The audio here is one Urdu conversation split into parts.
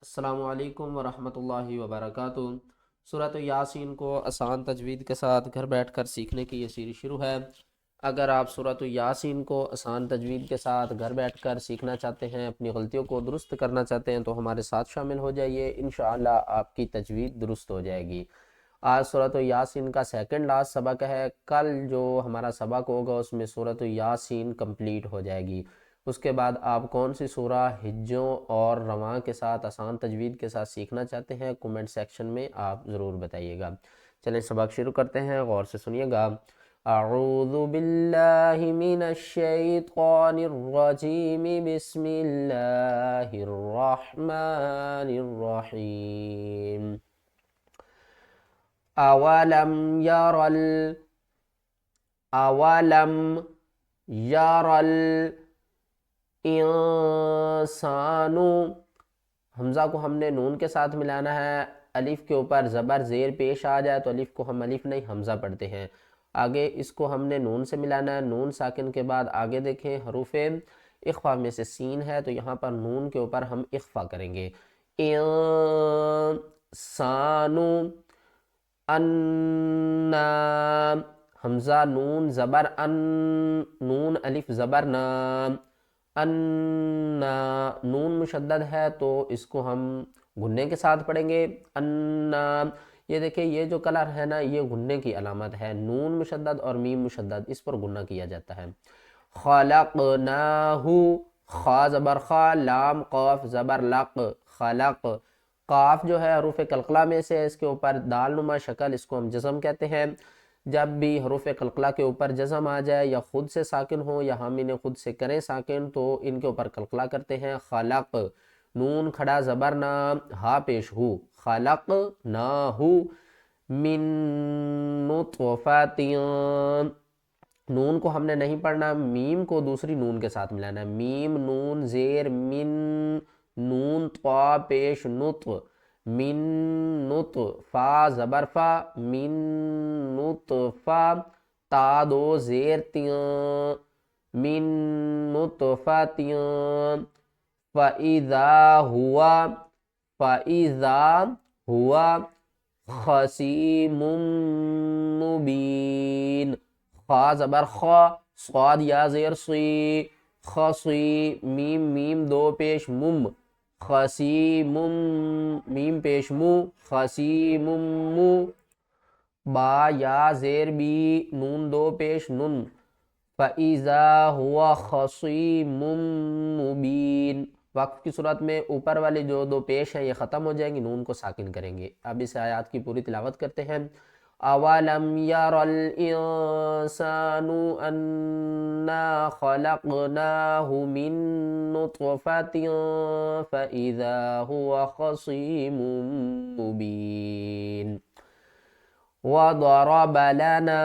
السلام علیکم ورحمۃ اللہ وبرکاتہ۔ سورۃ یاسین کو آسان تجوید کے ساتھ گھر بیٹھ کر سیکھنے کی یہ سیریز شروع ہے۔ اگر آپ سورۃ یاسین کو آسان تجوید کے ساتھ گھر بیٹھ کر سیکھنا چاہتے ہیں، اپنی غلطیوں کو درست کرنا چاہتے ہیں تو ہمارے ساتھ شامل ہو جائیے، انشاءاللہ آپ کی تجوید درست ہو جائے گی۔ آج سورۃ یاسین کا سیکنڈ لاسٹ سبق ہے۔ کل جو ہمارا سبق ہوگا اس میں سورۃ یاسین کمپلیٹ ہو جائے گی۔ اس کے بعد آپ کون سی سورہ ہجوں اور رواں کے ساتھ آسان تجوید کے ساتھ سیکھنا چاہتے ہیں، کومنٹ سیکشن میں آپ ضرور بتائیے گا۔ چلیں سبق شروع کرتے ہیں، غور سے سنیے گا۔ اعوذ باللہ من الشیطان الرجیم، بسم اللہ الرحمن الرحیم۔ اولم یرل اولم یرل انسانو، حمزہ کو ہم نے نون کے ساتھ ملانا ہے۔ الف کے اوپر زبر زیر پیش آ جائے تو الف کو ہم الف نہیں حمزہ پڑھتے ہیں۔ آگے اس کو ہم نے نون سے ملانا ہے، نون ساکن کے بعد آگے دیکھیں حروف اخفا میں سے سین ہے تو یہاں پر نون کے اوپر ہم اخفا کریں گے۔ انسانو، انا، حمزہ نون زبر ان، نون الف زبر نام، انا، نون مشدد ہے تو اس کو ہم گھننے کے ساتھ پڑھیں گے۔ انا، یہ دیکھیں یہ جو کلر ہے نا یہ گھننے کی علامت ہے، نون مشدد اور میم مشدد، اس پر گھننا کیا جاتا ہے۔ خلقناہ، خا زبر خا، لام قاف زبر لق، خلق، قاف جو ہے حروف قلقلہ میں سے، اس کے اوپر دال نما شکل، اس کو ہم جزم کہتے ہیں۔ جب بھی حروف قلقلہ کے اوپر جزم آ جائے یا خود سے ساکن ہو یا ہم انہیں خود سے کریں ساکن تو ان کے اوپر قلقلہ کرتے ہیں۔ خلق، نون کھڑا زبر نا، ہا پیش ہو، خلق نا ہو، من نطفۃ، نون کو ہم نے نہیں پڑھنا، میم کو دوسری نون کے ساتھ ملانا ہے، میم نون زیر من، نون طا پیش نط، من نط، فا زبر فا، من نطفہ، تا دو زیر تیاں، من نطفۃ، فَإِذَا ہوا، فَإِذَا ہوا خصیم مبین، خا زبر خا، صاد یا زیر سی، خصی، میم میم دو پیش مم، خصیم، میم پیش مو، خصیم مو، با یا زیر بی، نون دو پیش نن، فَإِذَا هُوَ خَصِيمٌ مُّبِينٌ۔ وقف کی صورت میں اوپر والی جو دو پیش ہیں یہ ختم ہو جائیں گی، نون کو ساکن کریں گے۔ اب اس آیات کی پوری تلاوت کرتے ہیں۔ اَوَلَمْ يَرَ الْإِنسَانُ أَنَّا خَلَقْنَاهُ مِن نُّطْفَةٍ فَإِذَا هُوَ خَصِيمٌ مُّبِينٌ۔ وَضَرَبَ لَنَا،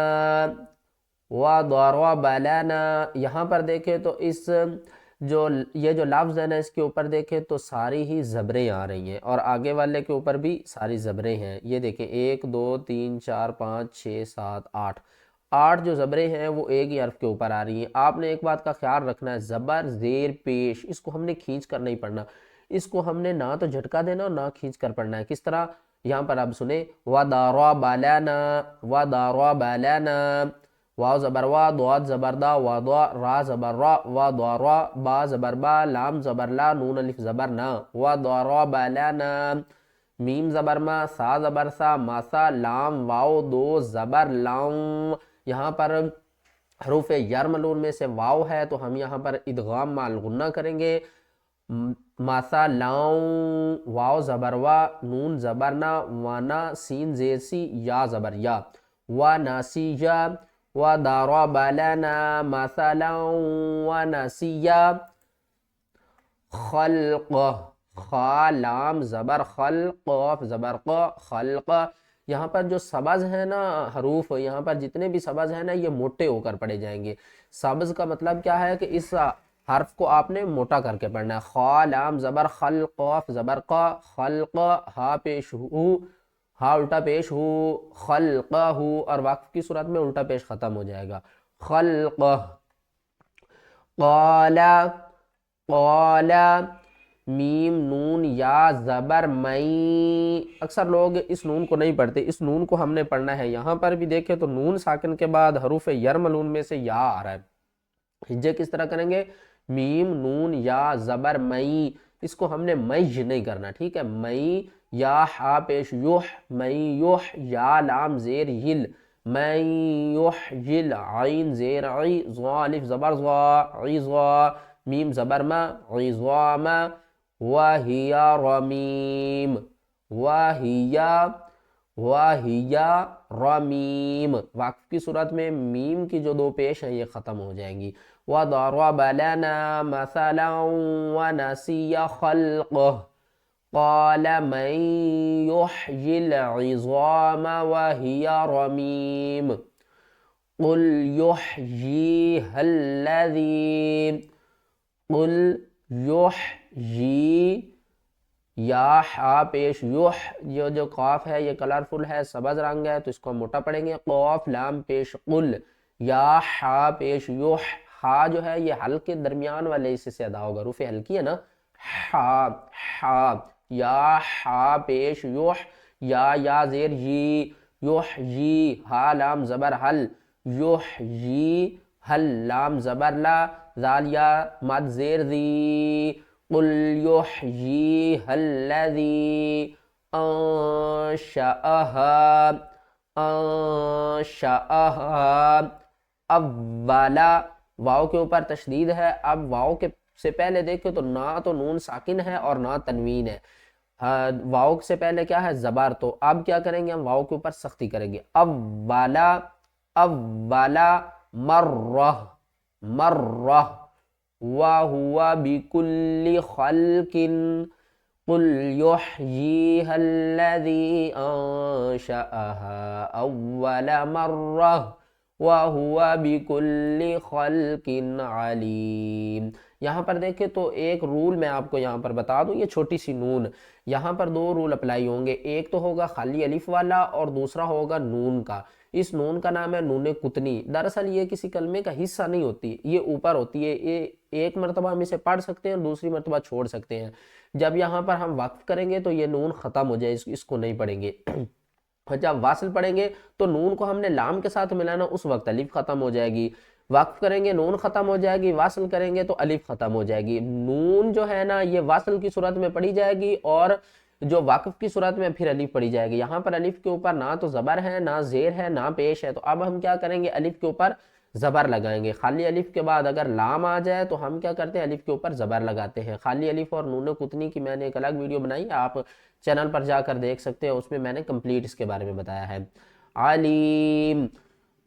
وَضَرَبَ لَنَا، یہاں پر دیکھیں تو اس یہ جو لفظ ہے نا اس کے اوپر دیکھیں تو ساری ہی زبریں آ رہی ہیں اور آگے والے کے اوپر بھی ساری زبریں ہیں۔ یہ دیکھیں 1 2 3 4 5 6 7 8، 8 جو زبریں ہیں وہ ایک ہی حرف کے اوپر آ رہی ہیں۔ آپ نے ایک بات کا خیال رکھنا ہے، زبر زیر پیش اس کو ہم نے کھینچ کر نہیں پڑھنا، اس کو ہم نے نہ تو جھٹکا دینا اور نہ کھینچ کر پڑھنا ہے۔ کس طرح؟ یہاں پر آپ سنیں، وَضَرَبَ لَنَا، وَضَرَبَ لَنَا، واو زبر وا، ضاد زبر دا، وضا، را زبر را، وضرا، با زبر با، لام زبر لا، نون الف زبر نا، وضرب لنا، میم زبر ما، سا زبر سا، ماسا، لام واو دو زبر لاؤں۔ یہاں پر حروف یرملون میں سے واو ہے تو ہم یہاں پر ادغام مع الغنہ کریں گے۔ ماسا لاؤں، واو زبر وا، نون زبر نا، وانا، سین زیر سی، یا زبر یا، وناسیا، وَضَرَبَ لَنَا مَثَلًا وَنَسِيَّ خَلْقَ، خا لام زبر خل، قاف زبر قا، خلق۔ یہاں پر جو سبز ہے نا حروف، یہاں پر جتنے بھی سبز ہیں نا یہ موٹے ہو کر پڑھے جائیں گے۔ سبز کا مطلب کیا ہے کہ اس حرف کو آپ نے موٹا کر کے پڑھنا ہے۔ خا لام زبر خل، قاف زبر قا، خلق، ہا پیش ہو، ہا الٹا پیش ہو، خلقہ، اور وقف کی صورت میں الٹا پیش ختم ہو جائے گا، خلقہ۔ قال، قال، میم نون یا زبر مئی، اکثر لوگ اس نون کو نہیں پڑھتے، اس نون کو ہم نے پڑھنا ہے۔ یہاں پر بھی دیکھیں تو نون ساکن کے بعد حروف یرملون میں سے یا آ رہا ہے، ہجے کس طرح کریں گے؟ میم نون یا زبر مئی، اس کو ہم نے مئی نہیں کرنا، ٹھیک ہے؟ مئی، یا ہا پیش یوح، مئی یوح، یا لام زیر یل، مئی یوح یل، عین زیر عی، ضا الف زبر ضا، عظا، میم زبر ما، عظام، وَهِيَ رَمِيم، وَهِيَ رَمِيم۔ وقف کی صورت میں میم کی جو دو پیش ہیں یہ ختم ہو جائیں گی۔ وَضَرَبَ لَنَا مَثَلًا وَنَسِيَ خَلْقَهُ قَالَ مَن يُحْيِي الْعِظَامَ وَهِيَ رَمِيم قُلْ يُحْيِيهَا الَّذِي قُلْ یحیی، یا ہا پیش یح، یہ جو قاف ہے یہ کلرفل ہے، سبز رنگ ہے تو اس کو ہم موٹا پڑھیں گے۔ قاف لام پیش قل، یا ہا پیش یح، ہا جو ہے یہ حلق کے درمیان والے حصے سے ادا ہوگا، حروف ہلکی ہے نا، ہا ہا، یا ہا پیش یح، یا زیر یی، یحیی، ہا لام زبر حل، یحیی، حل لام زبر لا، ذال یا مد زیر ذی، قل یحییہا الذی انشأہا اولا، واؤ کے اوپر تشدید ہے۔ اب واؤ کے سے پہلے دیکھیں تو نہ تو نون ساکن ہے اور نہ تنوین ہے، واؤ سے پہلے کیا ہے؟ زبر، تو اب کیا کریں گے؟ ہم واؤ کے اوپر سختی کریں گے، اولا، اولا، مرہ، مرہ، وَهُوَ بِكُلِّ خَلْقٍ قُلْ يُحْيِيهَا الَّذِي أَنشَأَهَا أَوَّلَ مَرَّةٍ وَهُوَ بِكُلِّ خَلْقٍ عَلِيمٍ۔ یہاں پر دیکھیں تو ایک رول میں آپ کو یہاں پر بتا دوں، یہ چھوٹی سی نون، یہاں پر دو رول اپلائی ہوں گے، ایک تو ہوگا خالی الف والا اور دوسرا ہوگا نون کا۔ اس نون کا نام ہے نون قطنی، دراصل یہ کسی کلمے کا حصہ نہیں ہوتی، یہ اوپر ہوتی ہے، یہ ایک مرتبہ ہم اسے پڑھ سکتے ہیں اور دوسری مرتبہ چھوڑ سکتے ہیں۔ جب یہاں پر ہم وقف کریں گے تو یہ نون ختم ہو جائے، اس کو نہیں پڑھیں گے۔ اور جب واصل پڑھیں گے تو نون کو ہم نے لام کے ساتھ ملانا، اس وقت الف ختم ہو جائے گی، وقف کریں گے نون ختم ہو جائے گی، واصل کریں گے تو الف ختم ہو جائے گی۔ نون جو ہے نا یہ واصل کی صورت میں پڑھی جائے گی اور جو وقف کی صورت میں پھر الف پڑھی جائے گی۔ یہاں پر الف کے اوپر نہ تو زبر ہے، نہ زیر ہے، نہ پیش ہے، تو اب ہم کیا کریں گے؟ الف کے اوپر زبر لگائیں گے۔ خالی الف کے بعد اگر لام آ جائے تو ہم کیا کرتے ہیں؟ الف کے اوپر زبر لگاتے ہیں۔ خالی الف اور نون قطنی کی میں نے ایک الگ ویڈیو بنائی ہے، آپ چینل پر جا کر دیکھ سکتے ہیں، اس میں میں نے کمپلیٹ اس کے بارے میں بتایا ہے۔ علیم،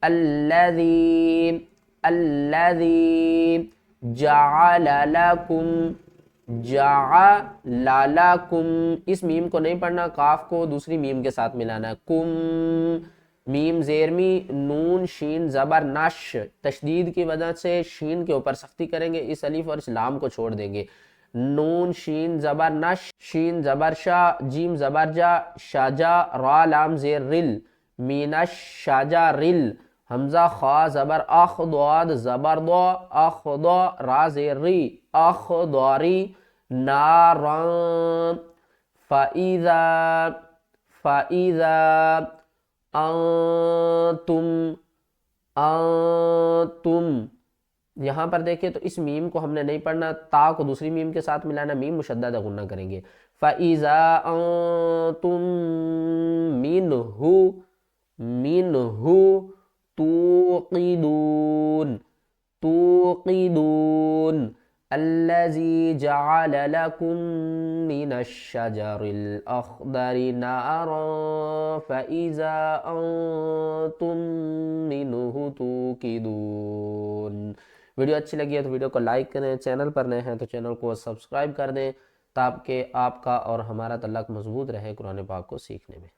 الذی، الذی جعل لکم، جعل لکم، اس میم کو نہیں پڑھنا، کاف کو دوسری میم کے ساتھ ملانا ہے، کم، میم زیرمی، نون شین زبر نش، تشدید کی وجہ سے شین کے اوپر سختی کریں گے، اس الف اور اس لام کو چھوڑ دیں گے، نون شین زبر نش، شین زبر شا، جیم زبر جا، شاجا، را لام زیر رل، مینش شاجا رل، حمزہ خا زبر اخ، ضاد زبر ضا، اخ ضا، را زیر ری، اخ ضاری، ناران، فَإِذَا، فَإِذَا انتم، انتم، یہاں پر دیکھیں تو اس میم کو ہم نے نہیں پڑھنا، تا کو دوسری میم کے ساتھ ملانا، میم مشدد غنہ کریں گے، فَإِذَا أَنْتُمْ مِنْهُ، مِنْهُ توقدون، توقدون، الذي جعل لكم من الشجر الأخضر نارا فإذا أنتم منه توقدون۔ ویڈیو اچھی لگی ہے تو ویڈیو کو لائک کریں، چینل پر نئے ہیں تو چینل کو سبسکرائب کر دیں تاکہ آپ کا اور ہمارا تعلق مضبوط رہے قرآن پاک کو سیکھنے میں۔